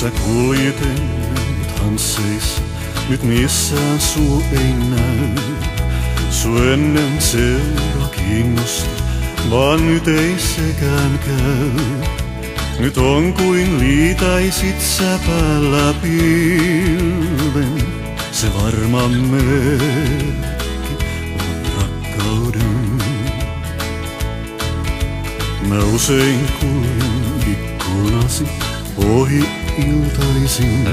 Sä kuljet ennen tansseissa, nyt missään suu ei näy. Su ennen seura kiinnosti, vaan nyt ei sekään käy. Nyt on kuin liitäisit sä päällä pilven, se varma merkki on rakkauden. Mä usein kuljen ikkunasi ohi iltaisin.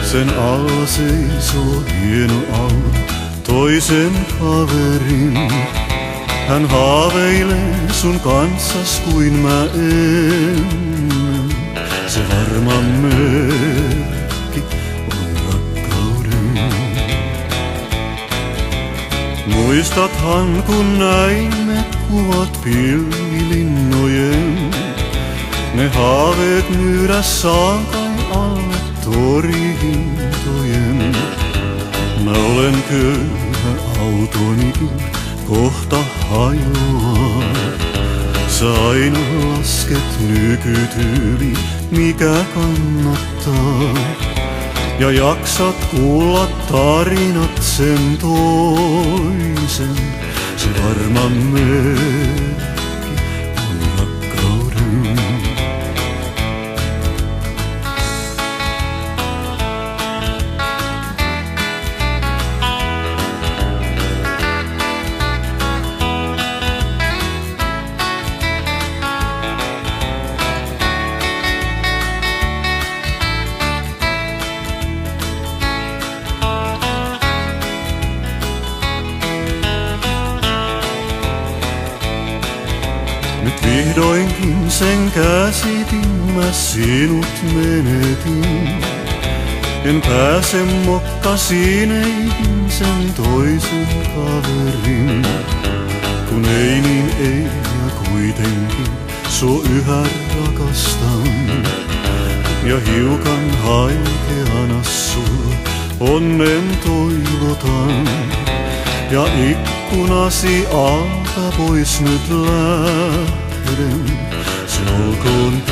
Sen alla seisoo hieno auto, toisen kaverin. Hän haaveilee sun kanssas kuin mä ennen. Se varma merkki on rakkauden. Muistathan kun näimme kuvat pilvilinnojen. Ne haaveet myydä saan kai alle torihintojen. Mä olen köyhä autonikin, kohta hajoaa. Sä aina lasket nykytyyli, mikä kannattaa. Ja jaksat kuulla tarinat sen toisen. Se varma merkki on rakkauden. Nyt vihdoinkin sen käsitin, mä sinut menetin. En pääse mokkasineihin sen toisen kaverin. Kun ei niin ei ja kuitenkin sua yhä rakastan. Ja hiukan haikeana sua onnen toivotan. Ja ikkunasi alta pois nyt lähden, se olkoon